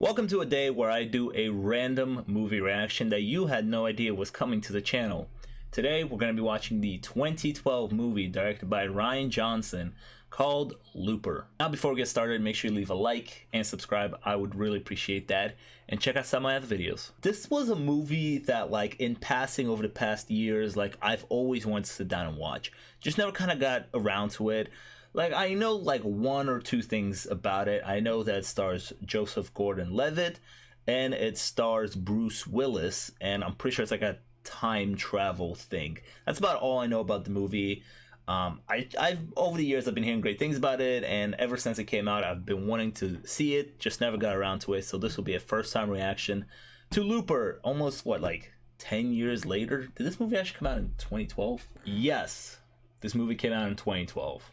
Welcome to a day where I do a random movie reaction that you had no idea was coming to the channel. Today we're going to be watching the 2012 movie directed by Rian Johnson called Looper. Now before we get started, make sure you leave a like and subscribe. I would really appreciate that. And check out some of my other videos. This was a movie that, like, in passing over the past years, like, I've always wanted to sit down and watch. Just never kind of got around to it. Like, I know like one or two things about it. I know that it stars Joseph Gordon Levitt and it stars Bruce Willis, and I'm pretty sure it's like a time travel thing. That's about all I know about the movie. I've over the years I've been hearing great things about it, and ever since it came out I've been wanting to see it, just never got around to it. So this will be a first time reaction to Looper. Almost what, like 10 years later? Did this movie actually come out in 2012? Yes, this movie came out in 2012.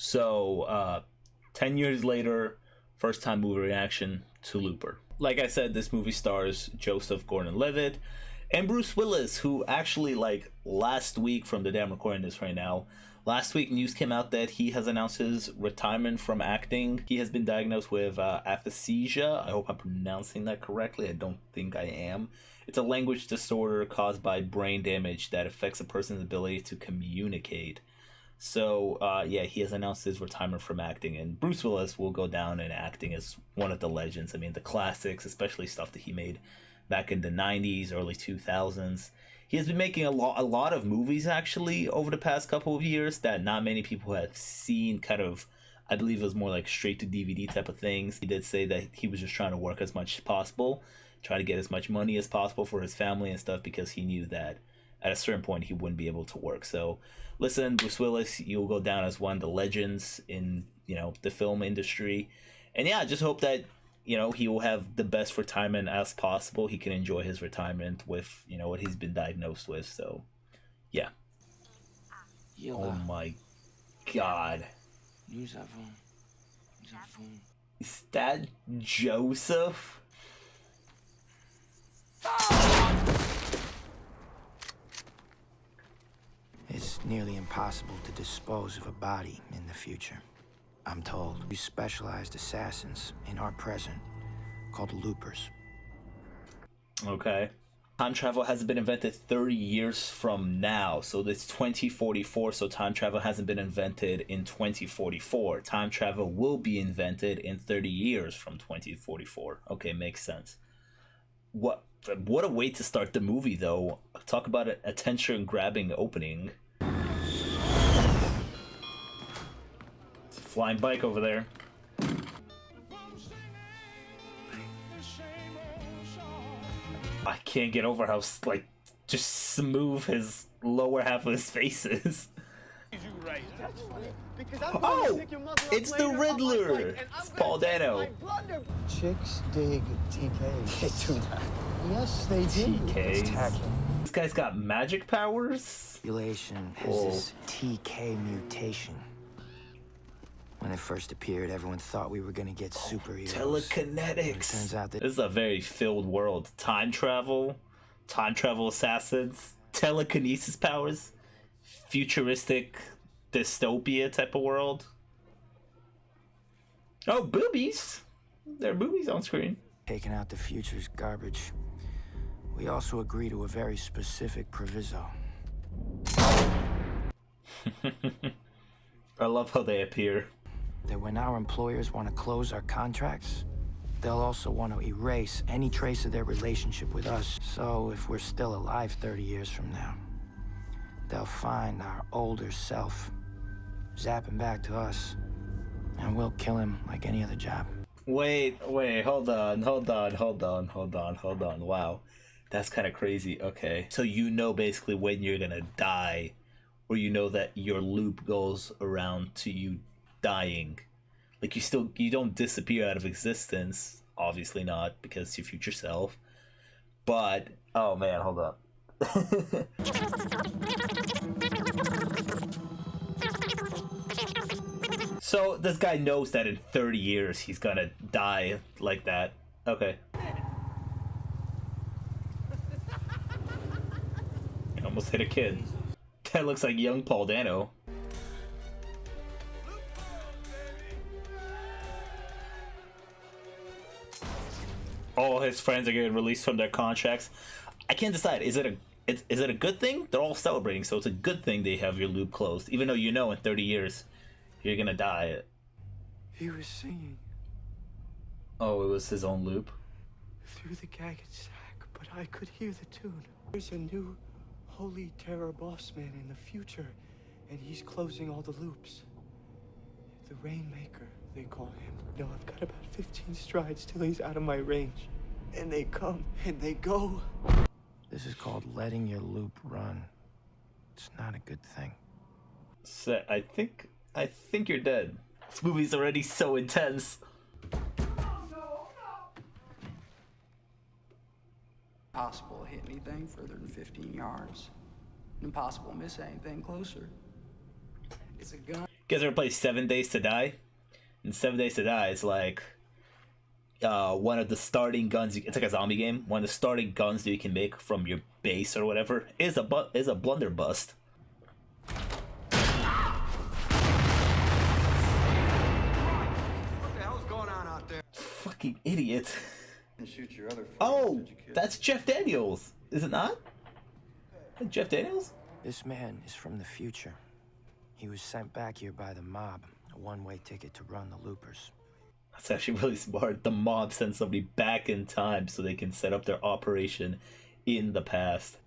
So 10 years later, first time movie reaction to Looper. Like I said, this movie stars Joseph Gordon Levitt and Bruce Willis, who actually, like, last week, from the day I'm recording this right now, last week news came out that he has announced his retirement from acting. He has been diagnosed with aphasia. I hope I'm pronouncing that correctly. I don't think I am. It's a language disorder caused by brain damage that affects a person's ability to communicate. So yeah, he has announced his retirement from acting, and Bruce Willis will go down in acting as one of the legends. I mean, the classics, especially stuff that he made back in the 90s, early 2000s. He has been making a lot of movies actually over the past couple of years that not many people have seen. Kind of, I believe it was more like straight to DVD type of things. He did say that he was just trying to work as much as possible, try to get as much money as possible for his family and stuff, because he knew that at a certain point he wouldn't be able to work. So listen, Bruce Willis, you'll go down as one of the legends in, you know, the film industry. And yeah, I just hope that, you know, he will have the best retirement as possible. He can enjoy his retirement with, you know, what he's been diagnosed with. So yeah. Oh my god. Is that Joseph? It's nearly impossible to dispose of a body in the future, I'm told. We specialized assassins in our present called loopers. Okay. Time travel hasn't been invented 30 years from now, so it's 2044, so time travel hasn't been invented in 2044. Time travel will be invented in 30 years from 2044. Okay, makes sense. What a way to start the movie, though. Talk about an attention-grabbing opening. It's a flying bike over there. I can't get over how, like, just smooth his lower half of his face is. Oh, it's the Riddler. It's Paul Dano. Chicks dig TK. They do not. Yes, they do. TKs. This guy's got magic powers? Population has this TK mutation. When it first appeared, everyone thought we were gonna get superheroes. Telekinetics. Turns out that this is a very filled world. Time travel assassins, telekinesis powers, futuristic dystopia type of world. Oh, boobies! There are boobies on screen. taking out the future's garbage. We also agree to a very specific proviso. I love how they appear. That when our employers want to close our contracts, they'll also want to erase any trace of their relationship with us. So if we're still alive 30 years from now, they'll find our older self, zap him back to us, and we'll kill him like any other job. Wait, hold on. Wow. That's kind of crazy. Okay. So you know basically when you're gonna die, or you know that your loop goes around to you dying. Like you don't disappear out of existence, obviously not, because it's your future self. But oh man, hold up. So this guy knows that in 30 years he's gonna die like that. Okay. I almost hit a kid. That looks like young Paul Dano. all his friends are getting released from their contracts. I can't decide. Is it a good thing? They're all celebrating, so it's a good thing they have your loop closed, even though you know in 30 years you're gonna die. He was singing Oh, it was his own loop. through the gagged sack, but I could hear the tune. There's a new holy terror boss man in the future, and he's closing all the loops. The Rainmaker, they call him. No, I've got about 15 strides till he's out of my range. And they come, and they go. This is called letting your loop run. It's not a good thing. So, I think you're dead. This movie's already so intense. Impossible to hit anything further than 15 yards. Impossible to miss anything closer. It's a gun. You guys ever play 7 Days to Die? In 7 Days to Die, it's like one of the starting guns. It's like a zombie game. One of the starting guns that you can make from your base or whatever is a blunderbuss. What the hell's going on out there? Fucking idiot. And shoot your other Oh, friends, did you, kid? that's Jeff Daniels, is it not? Jeff Daniels? This man is from the future. He was sent back here by the mob, a one-way ticket to run the loopers. That's actually really smart. The mob sends somebody back in time so they can set up their operation in the past.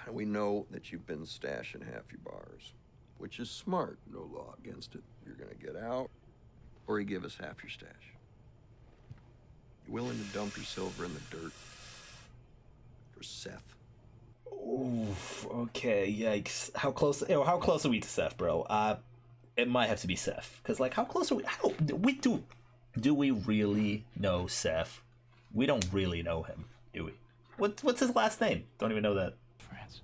We know that you've been stashing half your bars, which is smart. No law against it. You're gonna get out, or you give us half your stash. You willing to dump your silver in the dirt for Seth? Oof, okay, yikes. How close are we to Seth, bro? It might have to be Seth. Because, like, how close are we? Do we really know Seth? We don't really know him, do we? What's his last name? Don't even know that. France.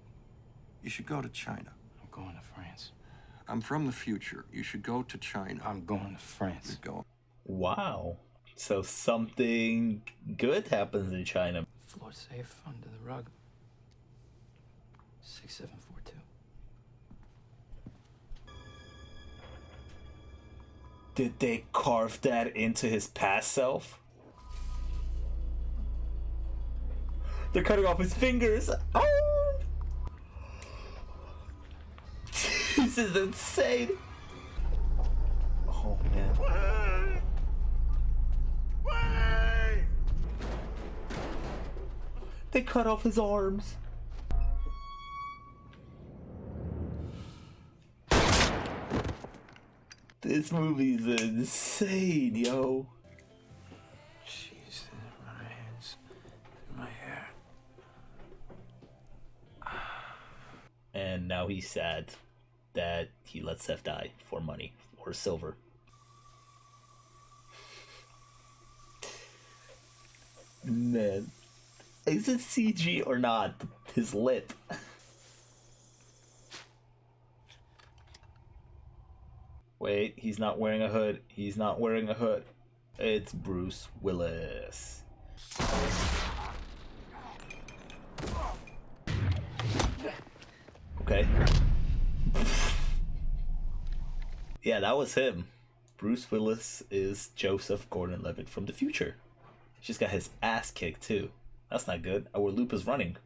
You should go to China. I'm going to France. I'm from the future. You should go to China. I'm going to France. You're going. Wow. So something good happens in China. Floor safe under the rug. 6742. Did they carve that into his past self? They're cutting off his fingers. Oh! This is insane. Oh man. They cut off his arms. This movie's insane, yo. Jeez, run our hands through my hair. And now he's sad that he let Seth die for money or silver. Man, is it CG or not? His lip. Wait, he's not wearing a hood. He's not wearing a hood. It's Bruce Willis. Okay. Yeah, that was him. Bruce Willis is Joseph Gordon Levitt from the future. He's just got his ass kicked too. That's not good. Our loop is running.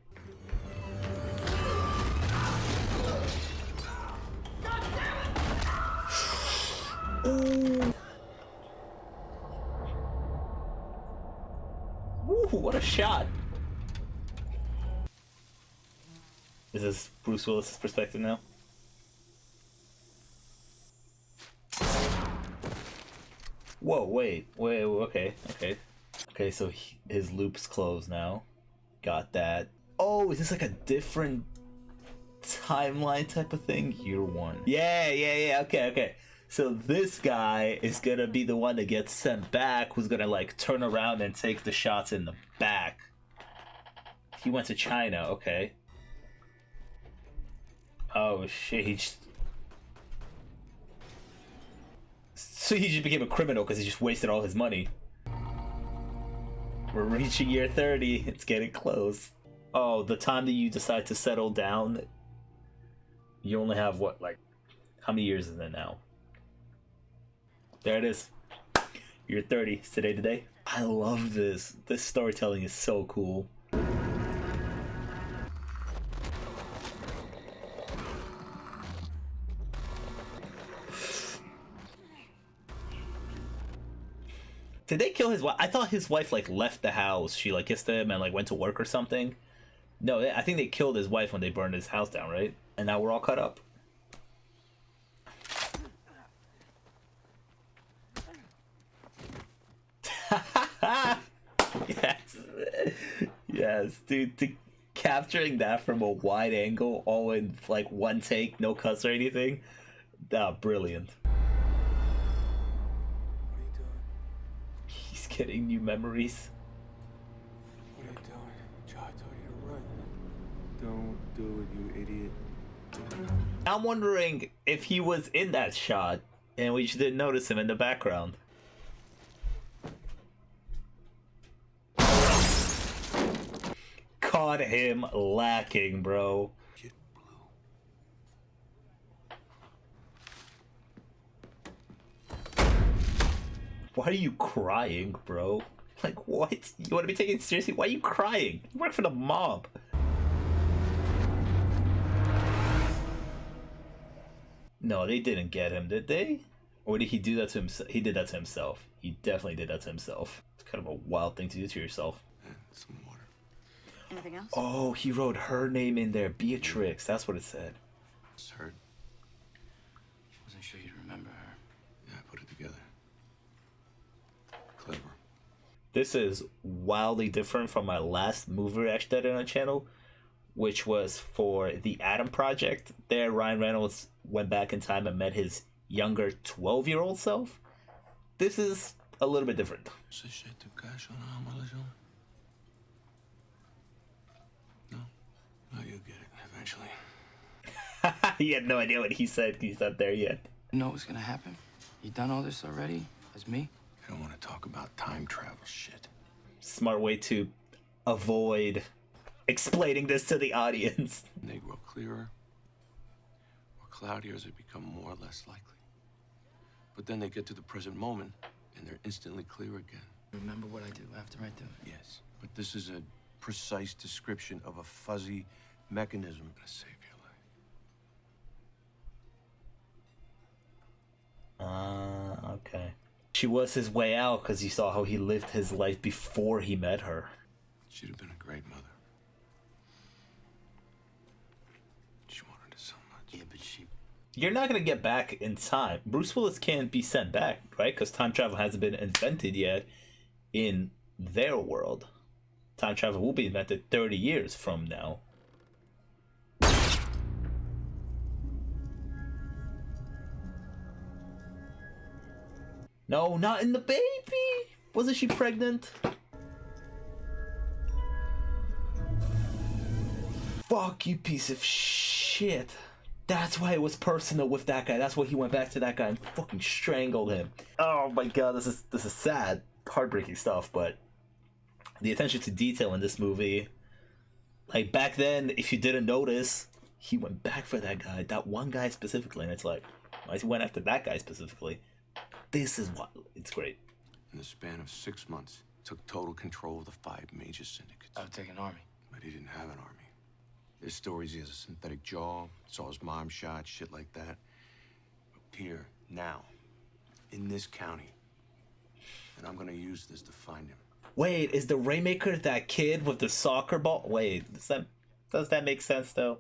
Ooh. Ooh, what a shot. Is this Bruce Willis' perspective now? Whoa, wait, okay. Okay, so his loop's closed now. Got that. Oh, is this like a different timeline type of thing? Year one. Yeah, okay. So this guy is gonna be the one that gets sent back, who's gonna like turn around and take the shots in the back. He went to China, okay. Oh shit, so he just became a criminal because he just wasted all his money. We're reaching year 30, it's getting close. Oh, the time that you decide to settle down, you only have what, like, how many years is it now? There it is. You're 30. Is today today? I love this. This storytelling is so cool. Did they kill his wife? I thought his wife like left the house. She like kissed him and like went to work or something. No, I think they killed his wife when they burned his house down, right? And now we're all cut up. Yes. Yes, dude. Capturing that from a wide angle, all in like one take, no cuts or anything. Brilliant. What are you doing? He's getting new memories. What are you doing? Joe, I told you to run. Don't do it, you idiot. I'm wondering if he was in that shot and we just didn't notice him in the background. Caught him lacking, bro. Get blue. Why are you crying, bro? Like, what? You want to be taken seriously? Why are you crying? You work for the mob. No, they didn't get him, did they? Or did he do that to himself? He did that to himself. He definitely did that to himself. It's kind of a wild thing to do to yourself. And some water. Anything else? Oh, he wrote her name in there. Beatrix. That's what it said. It's hurt. Wasn't sure you'd remember her. Yeah, I put it together. Clever. This is wildly different from my last movie reaction that I did on the channel, which was for the Adam Project. There, Ryan Reynolds went back in time and met his younger 12-year-old self. This is a little bit different. No? No, you'll get it eventually. He had no idea what he said. He's not there yet. You know what's gonna happen? You done all this already? As me? I don't want to talk about time travel shit. Smart way to avoid explaining this to the audience. When they grow clearer or cloudier as they become more or less likely. But then they get to the present moment and they're instantly clear again. Remember what I do after I do it? Yes, but this is a precise description of a fuzzy mechanism to save your life. Okay. She was his way out because you saw how he lived his life before he met her. She'd have been a great mother. She wanted it so much. Yeah, but she... You're not going to get back in time. Bruce Willis can't be sent back, right? Because time travel hasn't been invented yet in their world. Time travel will be invented 30 years from now. No, not in the baby! Wasn't she pregnant? Fuck you, piece of shit. That's why it was personal with that guy. That's why he went back to that guy and fucking strangled him. Oh my god, this is sad, heartbreaking stuff, but the attention to detail in this movie, like back then, if you didn't notice, he went back for that guy, that one guy specifically, and it's like, why he went after that guy specifically? This is what, it's great. In the span of 6 months, took total control of the 5 major syndicates. I would take an army. But he didn't have an army. There's stories he has a synthetic jaw, saw his mom shot, shit like that. But here, now, in this county, and I'm gonna use this to find him. Wait, is the Rainmaker that kid with the soccer ball? Wait, does that make sense though?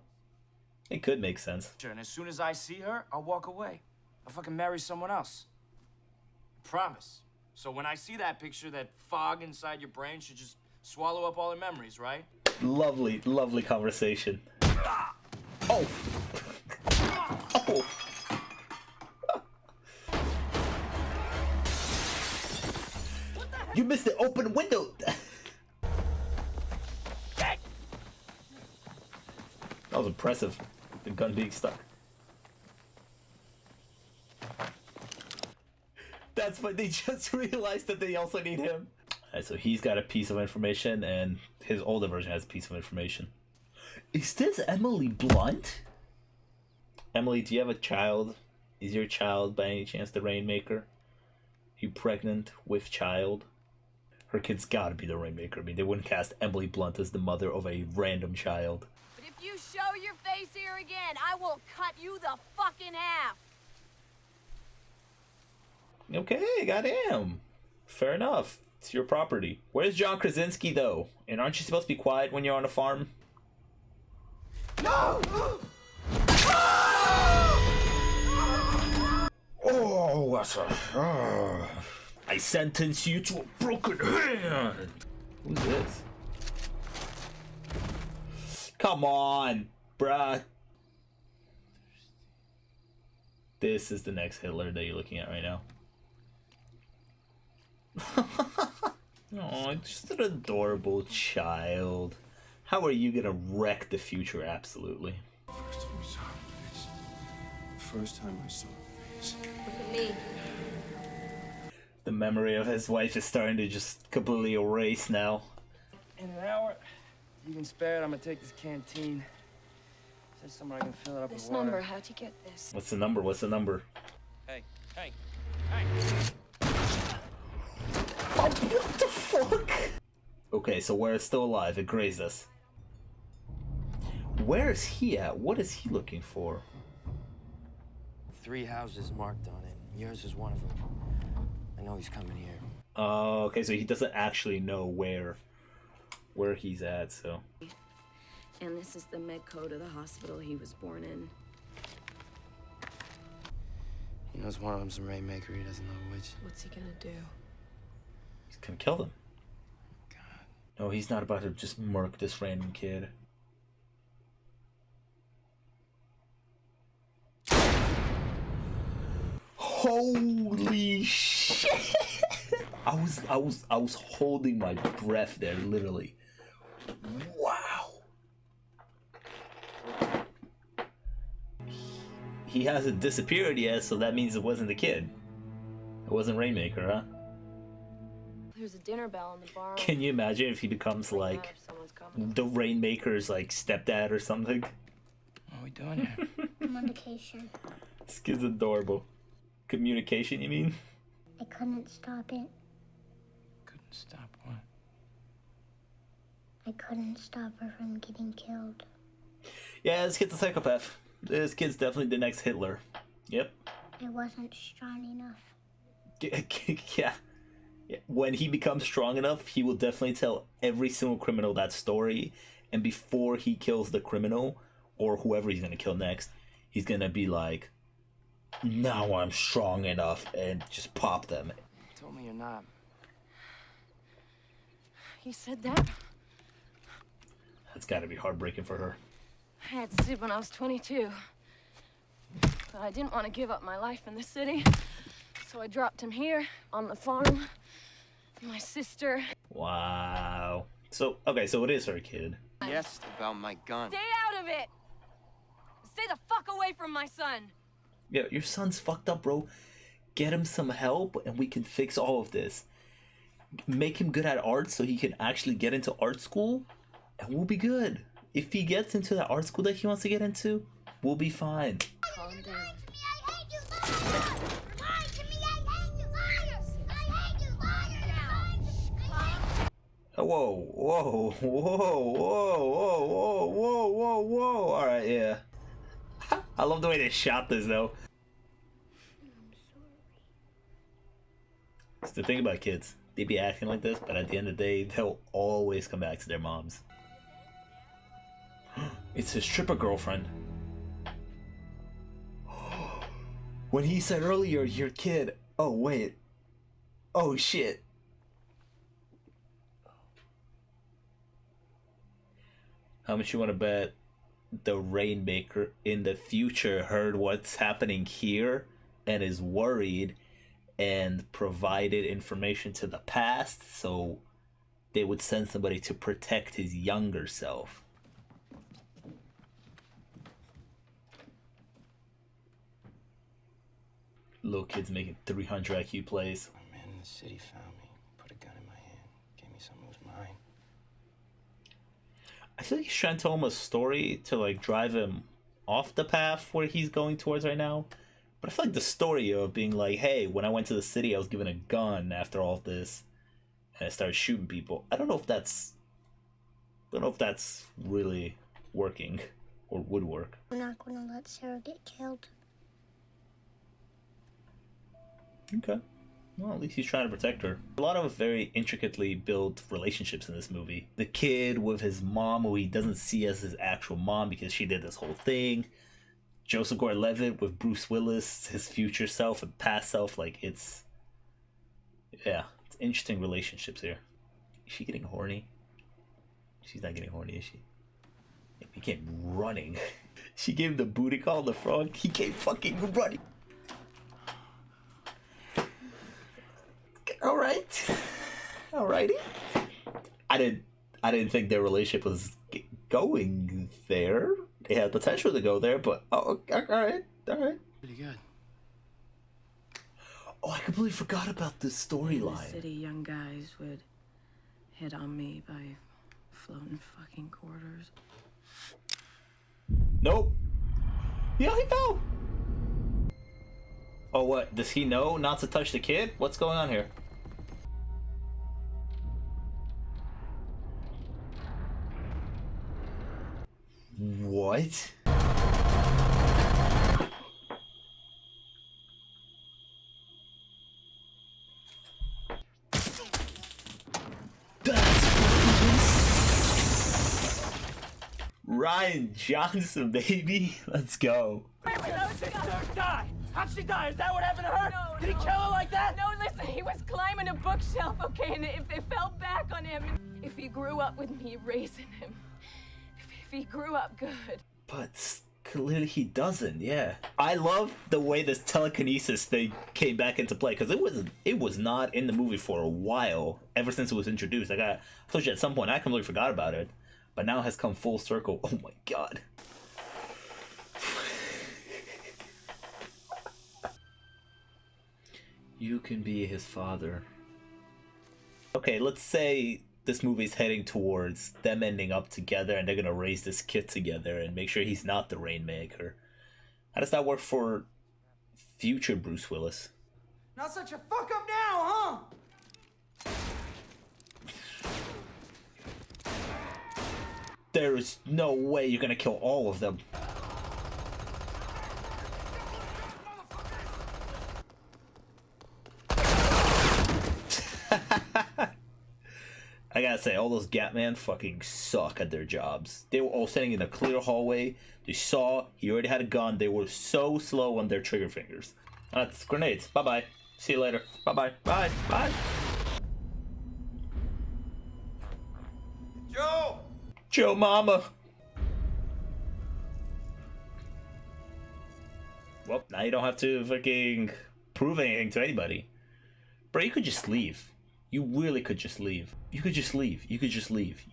It could make sense. Sure, and as soon as I see her, I'll walk away. I'll fucking marry someone else. Promise. So when I see that picture, that fog inside your brain should just swallow up all the memories, right? Lovely, lovely conversation. Oh! Oh! You missed the open window! That was impressive. The gun being stuck. That's what they just realized that they also need him. Alright, so he's got a piece of information and his older version has a piece of information. Is this Emily Blunt? Emily, do you have a child? Is your child by any chance the Rainmaker? You pregnant with child? Her kid's gotta be the Rainmaker. I mean, they wouldn't cast Emily Blunt as the mother of a random child. But if you show your face here again, I will cut you the fuck in half. Okay, goddamn. Fair enough. It's your property. Where's John Krasinski, though? And aren't you supposed to be quiet when you're on a farm? No! Oh, what's a... I sentence you to a broken hand! Who's this? Come on, bruh. This is the next Hitler that you're looking at right now. Oh, just an adorable child. How are you gonna wreck the future? Absolutely. First time I saw her face. First time I saw her face. Look at me. The memory of his wife is starting to just completely erase now. In an hour, you can spare it. I'm gonna take this canteen. Says somewhere I can fill it up This with water. number, how'd you get this? What's the number? What's the number? Hey, hey. Oh, what the fuck? Okay, so we're still alive. It grazed us. Where is he at? What is he looking for? 3 houses marked on it. Yours is one of them. I know he's coming here. Oh, okay, so he doesn't actually know where he's at, so. And this is the med code of the hospital he was born in. He knows one of them's a Rainmaker. He doesn't know which. What's he gonna do? He's gonna kill them. God. No, he's not about to just murk this random kid. Holy shit! I was holding my breath there, literally. Wow. He hasn't disappeared yet, so that means it wasn't the kid. It wasn't Rainmaker, huh? There's a dinner bell in the bar. Can you imagine if he becomes like the Rainmaker's like stepdad or something? What are we doing here? Communication. This kid's adorable. Communication, you mean? I couldn't stop it. Couldn't stop what? I couldn't stop her from getting killed. Yeah, this kid's a psychopath. This kid's definitely the next Hitler. Yep. I wasn't strong enough. Yeah. When he becomes strong enough, he will definitely tell every single criminal that story. And before he kills the criminal, or whoever he's gonna kill next, he's gonna be like, now I'm strong enough, and just pop them. You told me you're not. He said that? That's gotta be heartbreaking for her. I had SID when I was 22. But I didn't want to give up my life in the city. So I dropped him here, on the farm. My sister. Wow. So, okay, so it is her kid. Yes, about my gun. Stay out of it! Stay the fuck away from my son! Yeah, your son's fucked up, bro. Get him some help and we can fix all of this. Make him good at art so he can actually get into art school and we'll be good. If he gets into that art school that he wants to get into, we'll be fine. Calm down. Whoa, whoa, whoa, whoa, whoa, whoa, whoa, whoa, whoa. Alright, yeah. I love the way they shot this, though. It's the thing about kids. They be acting like this, but at the end of the day, they'll always come back to their moms. It's his stripper girlfriend. When he said earlier, your kid. Oh, wait. Oh, shit. How much you want to bet the Rainmaker in the future heard what's happening here and is worried and provided information to the past so they would send somebody to protect his younger self? Little kid's making 300 IQ plays. A man in the city found me, put a gun in my hand, gave me something that was mine. I feel like he's trying to tell him a story to like drive him off the path where he's going towards right now. But I feel like the story of being like, hey, when I went to the city, I was given a gun after all of this. and it starts shooting people. I don't know if that's really working or would work. We're not gonna let Sarah get killed. Okay. Well, at least he's trying to protect her. A lot of very intricately built relationships in this movie. The kid with his mom, who he doesn't see as his actual mom because she did this whole thing. Joseph Gordon Levitt with Bruce Willis, his future self and past self. Like, it's interesting relationships here. Is she getting horny? She's not getting horny, is she? He came running. She gave him the booty call in the front. He came fucking running. Alrighty. I didn't think their relationship was going there. They had potential to go there, but alright. Pretty good. Oh, I completely forgot about this storyline. In the city, young guys would hit on me by floating fucking quarters. Nope. Yeah, he fell. Oh, what? Does he know not to touch the kid? What's going on here? What? Rian Johnson, baby. Let's go. Wait, how did she die? How'd she die? Is that what happened to her? No, Did he kill her like that? No, listen, he was climbing a bookshelf, okay, and it fell back on him. If he grew up with me raising him, if he grew up good. But clearly he doesn't, yeah. I love the way this telekinesis thing came back into play, because it was not in the movie for a while, ever since it was introduced. I told you at some point I completely forgot about it, but now it has come full circle. Oh my god. You can be his father. Okay, let's say this movie's heading towards them ending up together and they're gonna raise this kid together and make sure he's not the Rainmaker. How does that work for future Bruce Willis? Not such a fuck up now, huh? There is no way you're gonna kill all of them. I gotta say, all those Gatman fucking suck at their jobs. They were all sitting in a clear hallway. They saw he already had a gun. They were so slow on their trigger fingers. That's grenades. Bye-bye. See you later. Bye-bye. Bye. Bye. Joe! Joe Mama. Well, now you don't have to fucking prove anything to anybody. Bro, you could just leave. You really could just leave. You could just leave. You could just leave.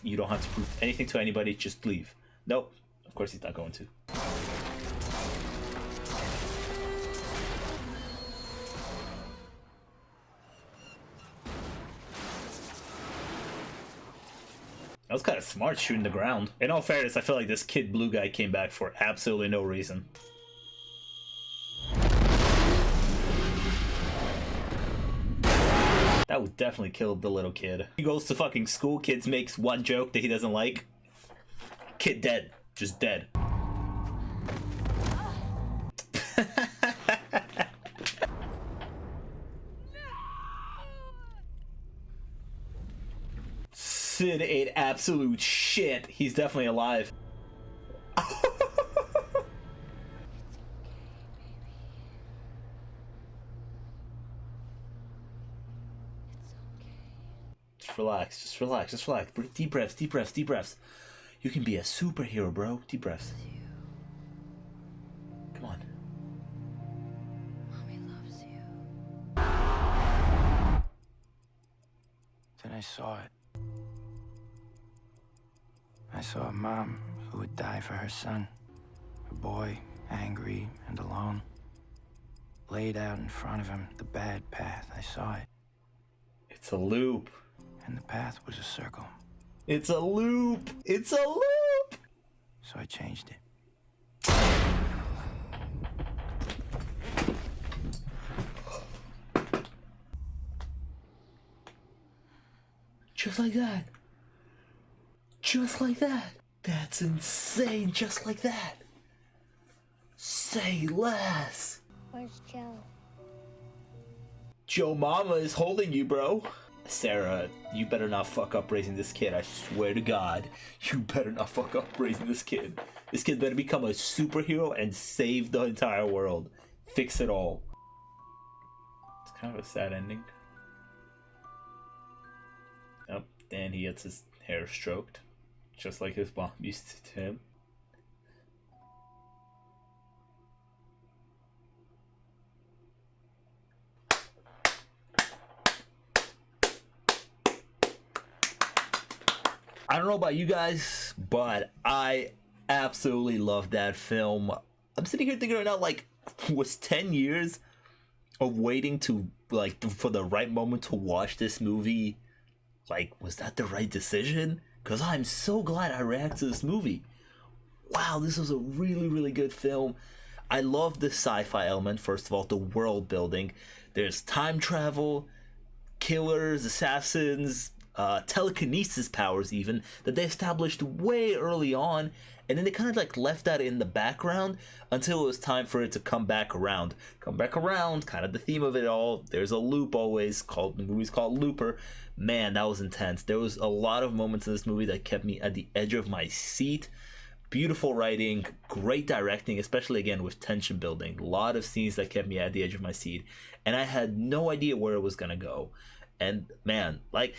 You don't have to prove anything to anybody. Just leave. Nope. Of course he's not going to. That was kind of smart shooting the ground. In all fairness, I feel like this Kid Blue guy came back for absolutely no reason. That would definitely kill the little kid. He goes to fucking school, kids makes one joke that he doesn't like. Kid dead. Just dead. Sid ate absolute shit. He's definitely alive. Relax, just relax, just relax. Deep breaths, deep breaths, deep breaths. You can be a superhero, bro. Deep breaths. Come on. Mommy loves you. Then I saw it. I saw a mom who would die for her son. A boy, angry and alone. Laid out in front of him, the bad path. I saw it. It's a loop. And the path was a circle. It's a loop. It's a loop. So I changed it. Just like that. Just like that. That's insane. Just like that. Say less. Where's Joe? Joe Mama is holding you, bro. Sarah, you better not fuck up raising this kid. I swear to God, you better not fuck up raising this kid. This kid better become a superhero and save the entire world. Fix it all. It's kind of a sad ending. Yep, and he gets his hair stroked, just like his mom used to him. I don't know about you guys, but I absolutely love that film. I'm sitting here thinking right now, like, was 10 years of waiting to, like, for the right moment to watch this movie, like, was that the right decision? Because I'm so glad I reacted to this movie. Wow, this was a really, really good film. I love the sci-fi element, first of all, the world building. There's time travel, killers, assassins, telekinesis powers even, that they established way early on, and then they kind of like left that in the background until it was time for it to come back around. Come back around, kind of the theme of it all. There's a loop always, the movie's called Looper. Man, that was intense. There was a lot of moments in this movie that kept me at the edge of my seat. Beautiful writing, great directing, especially again with tension building. A lot of scenes that kept me at the edge of my seat, and I had no idea where it was gonna go. And man, like,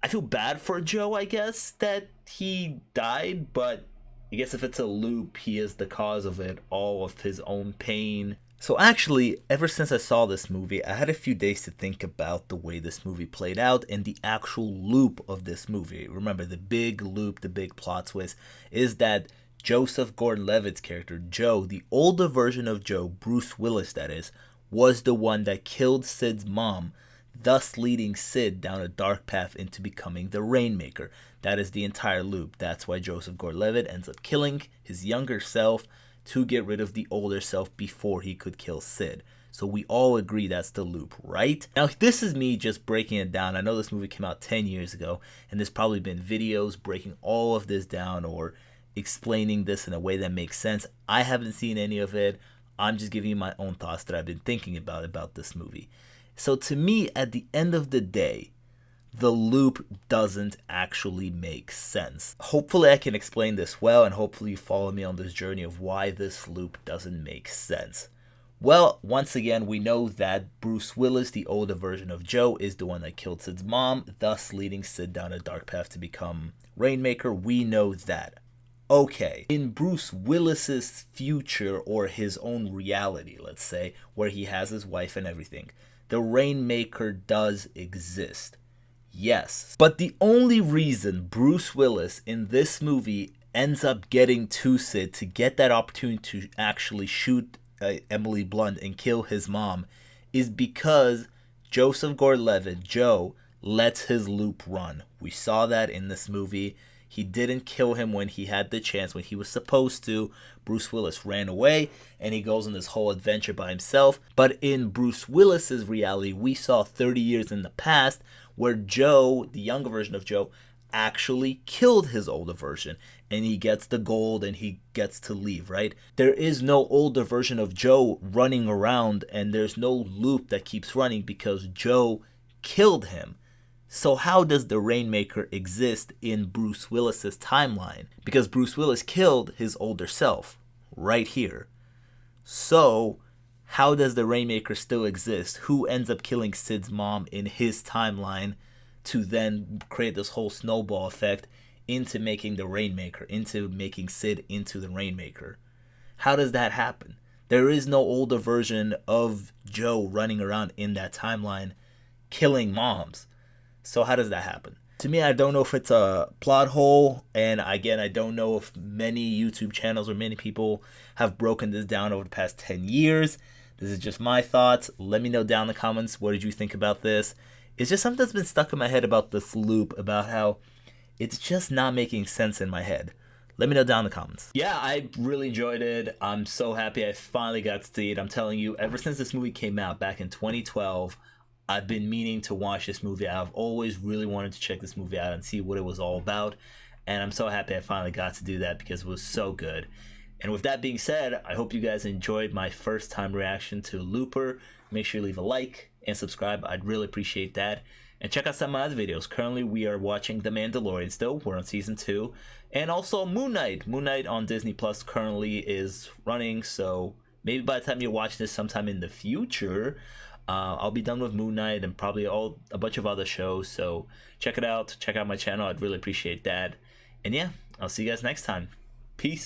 I feel bad for Joe, I guess, that he died, but I guess if it's a loop, he is the cause of it, all of his own pain. So actually, ever since I saw this movie, I had a few days to think about the way this movie played out and the actual loop of this movie. Remember, the big loop, the big plot twist, is that Joseph Gordon Levitt's character, Joe, the older version of Joe, Bruce Willis that is, was the one that killed Sid's mom, thus leading Sid down a dark path into becoming the Rainmaker. That is the entire loop. That's why Joseph Gordon-Levitt ends up killing his younger self to get rid of the older self before he could kill Sid. So we all agree that's the loop, right? Now, this is me just breaking it down. I know this movie came out 10 years ago, and there's probably been videos breaking all of this down or explaining this in a way that makes sense. I haven't seen any of it. I'm just giving you my own thoughts that I've been thinking about this movie. So to me, at the end of the day, the loop doesn't actually make sense. Hopefully I can explain this well, and hopefully you follow me on this journey of why this loop doesn't make sense. Well, once again, we know that Bruce Willis, the older version of Joe, is the one that killed Sid's mom, thus leading Sid down a dark path to become Rainmaker. We know that. Okay, in Bruce Willis's future, or his own reality, let's say, where he has his wife and everything, the Rainmaker does exist. Yes. But the only reason Bruce Willis in this movie ends up getting to Sid to get that opportunity to actually shoot Emily Blunt and kill his mom is because Joseph Gordon-Levitt, Joe, lets his loop run. We saw that in this movie. He didn't kill him when he had the chance, when he was supposed to. Bruce Willis ran away, and he goes on this whole adventure by himself. But in Bruce Willis's reality, we saw 30 years in the past where Joe, the younger version of Joe, actually killed his older version. And he gets the gold, and he gets to leave, right? There is no older version of Joe running around, and there's no loop that keeps running because Joe killed him. So how does the Rainmaker exist in Bruce Willis's timeline? Because Bruce Willis killed his older self right here. So how does the Rainmaker still exist? Who ends up killing Sid's mom in his timeline to then create this whole snowball effect into making the Rainmaker, into making Sid into the Rainmaker? How does that happen? There is no older version of Joe running around in that timeline killing moms. So how does that happen? To me, I don't know if it's a plot hole, and again, I don't know if many YouTube channels or many people have broken this down over the past 10 years. This is just my thoughts. Let me know down in the comments, what did you think about this? It's just something that's been stuck in my head about this loop, about how it's just not making sense in my head. Let me know down in the comments. Yeah, I really enjoyed it. I'm so happy I finally got to see it. I'm telling you, ever since this movie came out back in 2012, I've been meaning to watch this movie. I've always really wanted to check this movie out and see what it was all about. And I'm so happy I finally got to do that because it was so good. And with that being said, I hope you guys enjoyed my first time reaction to Looper. Make sure you leave a like and subscribe. I'd really appreciate that. And check out some of my other videos. Currently, we are watching The Mandalorian still. We're on season 2. And also Moon Knight. Moon Knight on Disney Plus currently is running. So maybe by the time you watch this sometime in the future, I'll be done with Moon Knight and probably a bunch of other shows. So check it out. Check out my channel. I'd really appreciate that. And yeah, I'll see you guys next time. Peace.